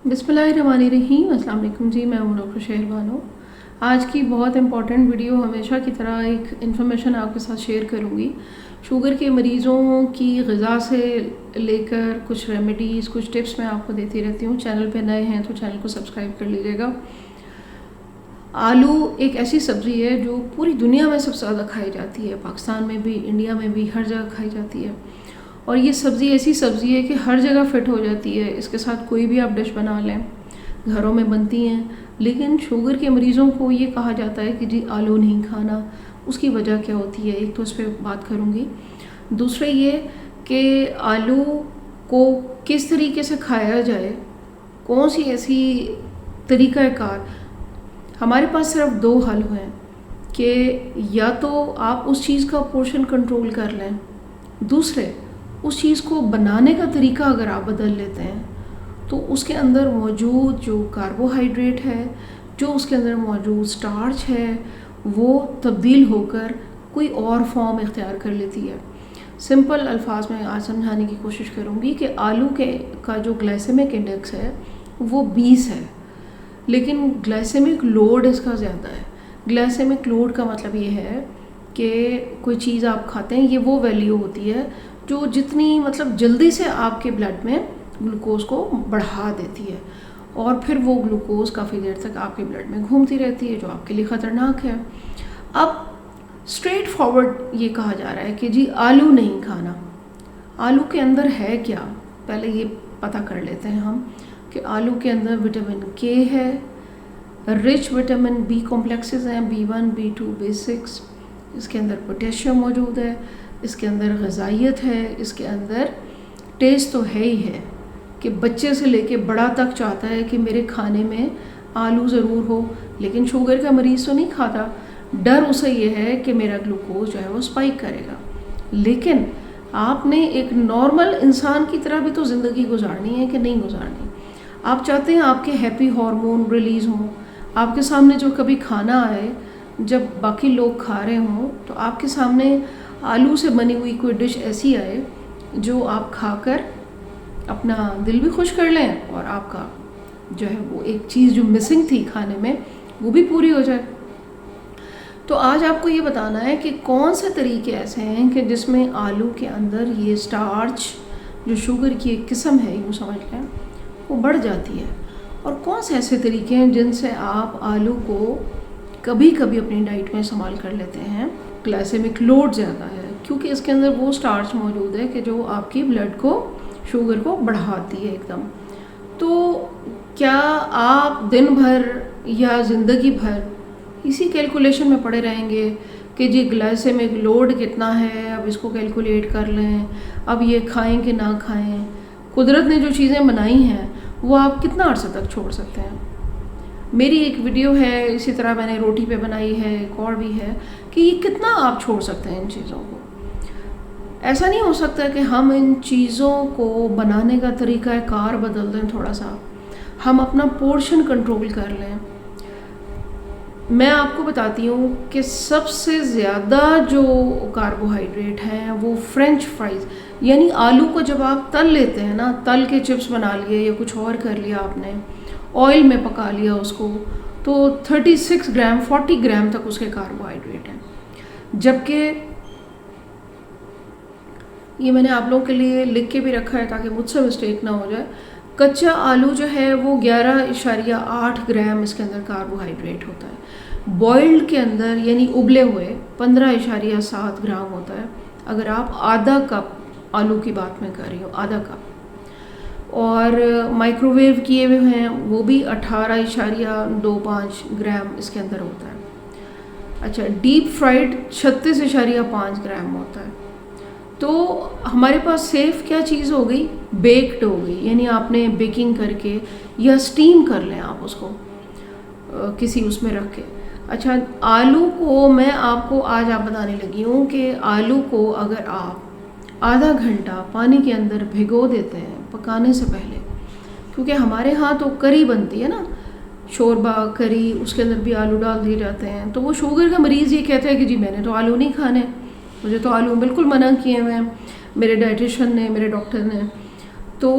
बिस्मिल्लाहिर्रहमानिर्रहीम। अस्सलाम वालेकुम जी, मैं हूँ डॉक्टर शहरबानो। आज की बहुत इंपॉर्टेंट वीडियो, हमेशा की तरह एक इन्फॉर्मेशन आपके साथ शेयर करूँगी। शुगर के मरीज़ों की ग़िज़ा से लेकर कुछ रेमेडीज़, कुछ टिप्स मैं आपको देती रहती हूँ। चैनल पे नए हैं तो चैनल को सब्सक्राइब कर लीजिएगा। आलू एक ऐसी सब्ज़ी है जो पूरी दुनिया में सबसे ज़्यादा खाई जाती है, पाकिस्तान में भी, इंडिया में भी, हर जगह खाई जाती है। और ये सब्ज़ी ऐसी सब्ज़ी है कि हर जगह फ़िट हो जाती है। इसके साथ कोई भी आप डिश बना लें, घरों में बनती हैं। लेकिन शुगर के मरीज़ों को ये कहा जाता है कि जी आलू नहीं खाना। उसकी वजह क्या होती है, एक तो इस पर बात करूँगी। दूसरा ये कि आलू को किस तरीके से खाया जाए, कौन सी ऐसी तरीक़ाकार। हमारे पास सिर्फ दो हल हैं कि या तो आप उस चीज़ का पोर्शन कंट्रोल कर लें, दूसरे उस चीज़ को बनाने का तरीका अगर आप बदल लेते हैं तो उसके अंदर मौजूद जो कार्बोहाइड्रेट है, जो उसके अंदर मौजूद स्टार्च है, वो तब्दील होकर कोई और फॉर्म इख्तियार कर लेती है। सिंपल अल्फाज में आज समझाने की कोशिश करूँगी कि आलू का जो ग्लाइसेमिक इंडेक्स है वो 20 है, लेकिन ग्लाइसेमिक लोड इसका ज़्यादा है। ग्लाइसेमिक लोड का मतलब ये है कि कोई चीज़ आप खाते हैं, ये वो वैल्यू होती है जो जितनी मतलब जल्दी से आपके ब्लड में ग्लूकोज को बढ़ा देती है, और फिर वो ग्लूकोज काफ़ी देर तक आपके ब्लड में घूमती रहती है, जो आपके लिए ख़तरनाक है। अब स्ट्रेट फॉरवर्ड ये कहा जा रहा है कि जी आलू नहीं खाना। आलू के अंदर है क्या, पहले ये पता कर लेते हैं हम कि आलू के अंदर विटामिन के है, रिच विटामिन बी कॉम्प्लेक्सेस हैं, B1, B2, B6। इसके अंदर पोटेशियम मौजूद है, इसके अंदर ग़िज़ाइयत है, इसके अंदर टेस्ट तो है ही है कि बच्चे से लेके बड़ा तक चाहता है कि मेरे खाने में आलू ज़रूर हो। लेकिन शुगर का मरीज़ तो नहीं खाता, डर उसे ये है कि मेरा ग्लूकोज जो है वो स्पाइक करेगा। लेकिन आपने एक नॉर्मल इंसान की तरह भी तो ज़िंदगी गुजारनी है कि नहीं गुजारनी। आप चाहते हैं आपके हैप्पी हार्मोन रिलीज़ हों, आपके सामने जो कभी खाना आए, जब बाकी लोग खा रहे हों, तो आपके सामने आलू से बनी हुई कोई डिश ऐसी आए जो आप खाकर अपना दिल भी खुश कर लें और आपका जो है वो एक चीज़ जो मिसिंग थी खाने में वो भी पूरी हो जाए। तो आज आपको ये बताना है कि कौन से तरीके ऐसे हैं कि जिसमें आलू के अंदर ये स्टार्च, जो शुगर की एक किस्म है यूँ समझ लें, वो बढ़ जाती है, और कौन से ऐसे तरीके हैं जिनसे आप आलू को कभी कभी अपनी डाइट में इस्तेमाल कर लेते हैं। ग्लाइसेमिक लोड ज़्यादा है क्योंकि इसके अंदर वो स्टार्च मौजूद है कि जो आपकी ब्लड को, शुगर को बढ़ाती है एकदम। तो क्या आप दिन भर या ज़िंदगी भर इसी कैलकुलेशन में पड़े रहेंगे कि जी ग्लाइसेमिक लोड कितना है, अब इसको कैलकुलेट कर लें, अब ये खाएं कि ना खाएं। कुदरत ने जो चीज़ें बनाई हैं वो आप कितना अर्सा तक छोड़ सकते हैं। मेरी एक वीडियो है, इसी तरह मैंने रोटी पे बनाई है, एक और भी है, कि ये कितना आप छोड़ सकते हैं इन चीज़ों को। ऐसा नहीं हो सकता कि हम इन चीज़ों को बनाने का तरीक़ाकार बदल दें, थोड़ा सा हम अपना पोर्शन कंट्रोल कर लें। मैं आपको बताती हूँ कि सबसे ज़्यादा जो कार्बोहाइड्रेट हैं वो फ्रेंच फ्राइज़, यानी आलू को जब आप तल लेते हैं ना, तल के चिप्स बना लिए या कुछ और कर लिया आपने, ऑयल में पका लिया उसको, तो 36 ग्राम 40 ग्राम तक उसके कार्बोहाइड्रेट हैं। जबकि ये मैंने आप लोगों के लिए लिख के भी रखा है ताकि मुझसे मिस्टेक ना हो जाए। कच्चा आलू जो है वो 11.8 ग्राम इसके अंदर कार्बोहाइड्रेट होता है। बॉइल्ड के अंदर यानी उबले हुए 15.7 ग्राम होता है। अगर आप आधा कप आलू की बात मैं कर रही हूँ, आधा कप, और माइक्रोवेव किए हुए हैं वो भी 18.25 ग्राम इसके अंदर होता है। अच्छा, डीप फ्राइड 36.5 ग्राम होता है। तो हमारे पास सेफ़ क्या चीज़ हो गई, बेक्ड हो गई, यानी आपने बेकिंग करके या स्टीम कर लें आप उसको किसी उसमें रख के। अच्छा, आलू को मैं आपको आज आप बताने लगी हूँ कि आलू को अगर आप आधा घंटा पानी के अंदर भिगो देते हैं पकाने से पहले, क्योंकि हमारे यहाँ तो करी बनती है ना, शोरबा करी, उसके अंदर भी आलू डाल दिए जाते हैं। तो वो शुगर का मरीज़ ये कहता है कि जी मैंने तो आलू नहीं खाने, मुझे तो आलू बिल्कुल मना किए हुए हैं मेरे डाइटिशियन ने, मेरे डॉक्टर ने। तो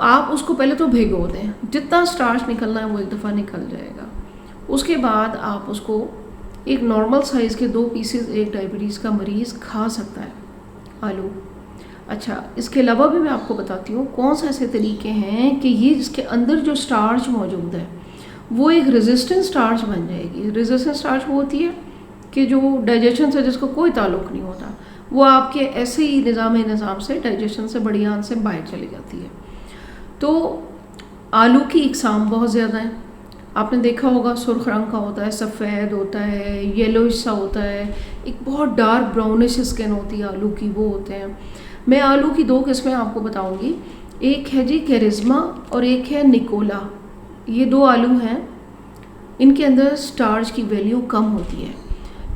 आप उसको पहले तो भिगो दें, जितना स्टार्च निकलना है वो एक दफ़ा निकल जाएगा। उसके बाद आप उसको एक नॉर्मल साइज़ के 2 पीसेस एक डायबिटीज़ का मरीज़ खा सकता है आलू। अच्छा, इसके अलावा भी मैं आपको बताती हूँ कौन से ऐसे तरीके हैं कि ये जिसके अंदर जो स्टार्च मौजूद है वो एक रेजिस्टेंट स्टार्च बन जाएगी। रेजिस्टेंट स्टार्च वो होती है कि जो डाइजेशन से जिसको कोई ताल्लुक़ नहीं होता, वो आपके ऐसे ही निज़ाम से डाइजेशन से बड़ी आंत से बाहर चली जाती है। तो आलू की इकसाम बहुत ज़्यादा है। आपने देखा होगा सुर्ख रंग का होता है, सफ़ेद होता है, येलोइश सा होता है, एक बहुत डार्क ब्राउनिश स्किन होती है आलू की, वो होते हैं। मैं आलू की 2 किस्में आपको बताऊंगी, एक है जी कैरिज्मा और एक है निकोला। ये 2 आलू हैं, इनके अंदर स्टार्च की वैल्यू कम होती है।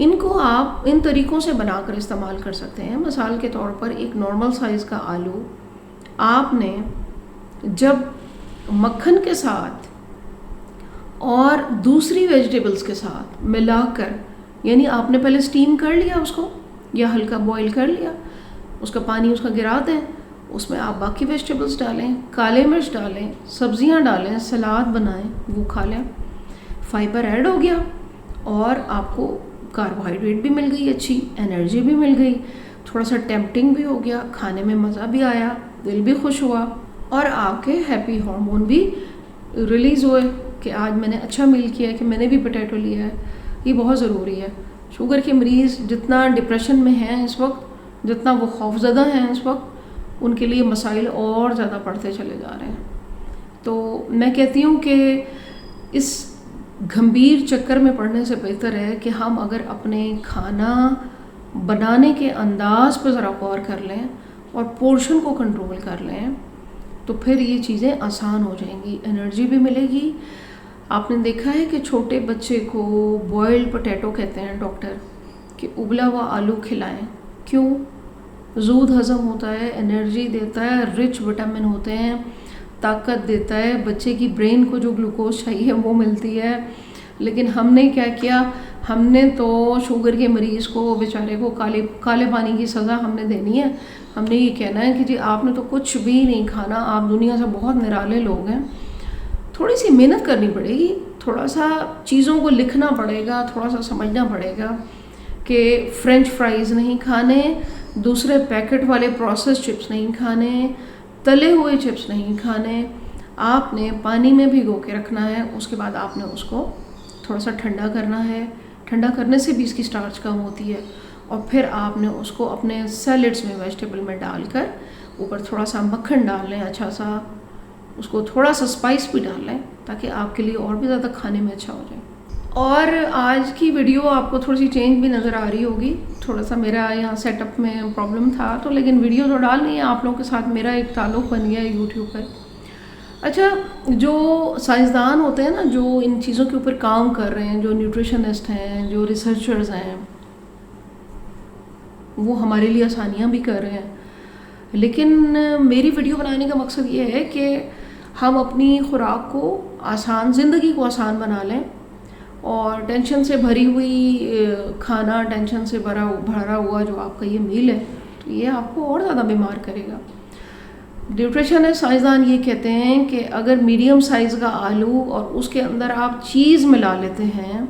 इनको आप इन तरीक़ों से बनाकर इस्तेमाल कर सकते हैं। मिसाल के तौर पर एक नॉर्मल साइज़ का आलू आपने जब मक्खन के साथ और दूसरी वेजिटेबल्स के साथ मिलाकर, यानी आपने पहले स्टीम कर लिया उसको या हल्का बॉईल कर लिया, उसका पानी उसका गिरा दें, उसमें आप बाकी वेजिटेबल्स डालें, काले मिर्च डालें, सब्जियां डालें, सलाद बनाएं, वो खा लें। फाइबर ऐड हो गया और आपको कार्बोहाइड्रेट भी मिल गई, अच्छी एनर्जी भी मिल गई, थोड़ा सा टेम्पटिंग भी हो गया, खाने में मज़ा भी आया, दिल भी खुश हुआ और आपके हैप्पी हार्मोन भी रिलीज़ हुए कि आज मैंने अच्छा मील किया, कि मैंने भी पोटैटो लिया है। ये बहुत ज़रूरी है। शुगर के मरीज़ जितना डिप्रेशन में हैं इस वक्त, जितना वो खौफज़दा हैं इस वक्त, उनके लिए मसाइल और ज़्यादा बढ़ते चले जा रहे हैं। तो मैं कहती हूँ कि इस गंभीर चक्कर में पड़ने से बेहतर है कि हम अगर अपने खाना बनाने के अंदाज़ पर ज़रा गौर कर लें और पोर्शन को कंट्रोल कर लें, तो फिर ये चीज़ें आसान हो जाएंगी, एनर्जी भी मिलेगी। आपने देखा है कि छोटे बच्चे को बॉइल्ड पोटैटो कहते हैं डॉक्टर, कि उबला हुआ आलू खिलाएं। क्यों? जूद हज़म होता है, एनर्जी देता है, रिच विटामिन होते हैं, ताकत देता है, बच्चे की ब्रेन को जो ग्लूकोज चाहिए वो मिलती है। लेकिन हमने क्या किया, हमने तो शुगर के मरीज़ को बेचारे को काले पानी की सज़ा हमने देनी है। हमने ये कहना है कि जी आपने तो कुछ भी नहीं खाना, आप दुनिया से बहुत निराले लोग हैं। थोड़ी सी मेहनत करनी पड़ेगी, थोड़ा सा चीज़ों को लिखना पड़ेगा, थोड़ा सा समझना पड़ेगा कि फ़्रेंच फ्राइज़ नहीं खाने, दूसरे पैकेट वाले प्रोसेस चिप्स नहीं खाने, तले हुए चिप्स नहीं खाने। आपने पानी में भिगो के रखना है, उसके बाद आपने उसको थोड़ा सा ठंडा करना है। ठंडा करने से भी इसकी स्टार्च कम होती है। और फिर आपने उसको अपने सैलेड्स में, वेजिटेबल में डालकर ऊपर थोड़ा सा मक्खन डाल लें, अच्छा सा, उसको थोड़ा सा स्पाइस भी डाल लें ताकि आपके लिए और भी ज़्यादा खाने में अच्छा हो जाए। और आज की वीडियो आपको थोड़ी सी चेंज भी नज़र आ रही होगी, थोड़ा सा मेरा यहाँ सेटअप में प्रॉब्लम था, तो लेकिन वीडियो तो डाल नहीं है, आप लोगों के साथ मेरा एक ताल्लुक़ बन गया है यूट्यूब पर। अच्छा, जो साइंसदान होते हैं ना, जो इन चीज़ों के ऊपर काम कर रहे हैं, जो न्यूट्रिशनिस्ट हैं, जो रिसर्चर्स हैं, वो हमारे लिए आसानियाँ भी कर रहे हैं। लेकिन मेरी वीडियो बनाने का मकसद ये है कि हम अपनी खुराक को आसान, ज़िंदगी को आसान बना लें और टेंशन से भरी हुई खाना, टेंशन से भरा हुआ जो आपका ये मील है, तो ये आपको और ज़्यादा बीमार करेगा। न्यूट्रिशनिस्ट साइंसदान ये कहते हैं कि अगर मीडियम साइज़ का आलू और उसके अंदर आप चीज़ मिला लेते हैं,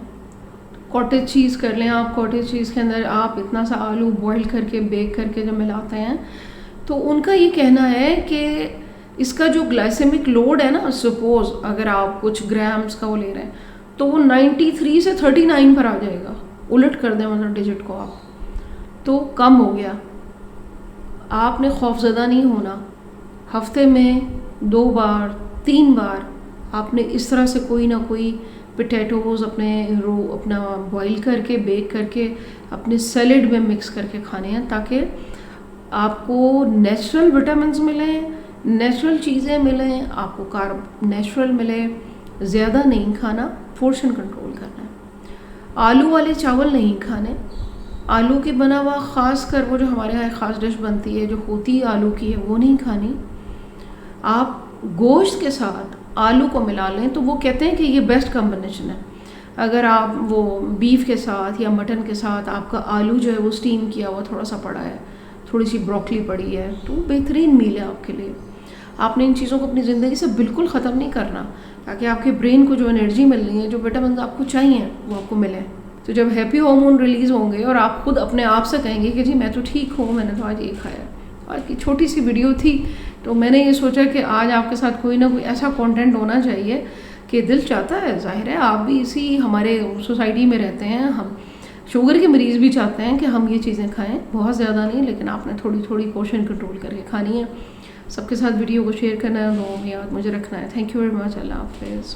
कॉटेज चीज़ कर लें आप, कॉटेज चीज़ के अंदर आप इतना सा आलू बॉईल करके, बेक करके जब मिलाते हैं, तो उनका ये कहना है कि इसका जो ग्लाइसेमिक लोड है ना, सपोज़ अगर आप कुछ ग्राम्स का वो ले रहे हैं, तो वो 93 से 39 पर आ जाएगा। उलट कर दें मतलब डिजिट को आप, तो कम हो गया। आपने खौफज़दा नहीं होना। हफ्ते में 2 बार 3 बार आपने इस तरह से कोई ना कोई पोटैटोज़ अपना बॉईल करके, बेक करके, अपने सैलेड में मिक्स करके खाने हैं, ताकि आपको नेचुरल विटामिन्स मिलें, नेचुरल चीज़ें मिलें, आपको कार्ब नेचुरल मिले। ज़्यादा नहीं खाना, पोर्शन कंट्रोल करना है। आलू वाले चावल नहीं खाने। आलू के बना हुआ, ख़ास कर वो जो हमारे यहाँ ख़ास डिश बनती है जो होती है आलू की है, वो नहीं खानी। आप गोश्त के साथ आलू को मिला लें तो वो कहते हैं कि ये बेस्ट कॉम्बिनेशन है। अगर आप वो बीफ के साथ या मटन के साथ आपका आलू जो है वो स्टीम किया हुआ थोड़ा सा पड़ा है, थोड़ी सी ब्रोकली पड़ी है, तो बेहतरीन मील है आपके लिए। आपने इन चीज़ों को अपनी ज़िंदगी से बिल्कुल ख़त्म नहीं करना, ताकि आपके ब्रेन को जो एनर्जी मिल रही है, जो विटामिन आपको चाहिए वो आपको मिले। तो जब हैप्पी हार्मोन रिलीज़ होंगे और आप खुद अपने आप से कहेंगे कि जी मैं तो ठीक हूँ, मैंने तो आज ये खाया। आज की छोटी सी वीडियो थी, तो मैंने ये सोचा कि आज आपके साथ कोई ना कोई ऐसा कंटेंट होना चाहिए कि दिल चाहता है, जाहिर है आप भी इसी हमारे सोसाइटी में रहते हैं, हम शुगर के मरीज़ भी चाहते हैं कि हम ये चीज़ें खाएं, बहुत ज़्यादा नहीं, लेकिन आपने थोड़ी थोड़ी पोर्शन कंट्रोल करके खानी है। सबके साथ वीडियो को शेयर करना है, लोगों की याद मुझे रखना है। Thank you very much. अल्लाह हाफ़िज़।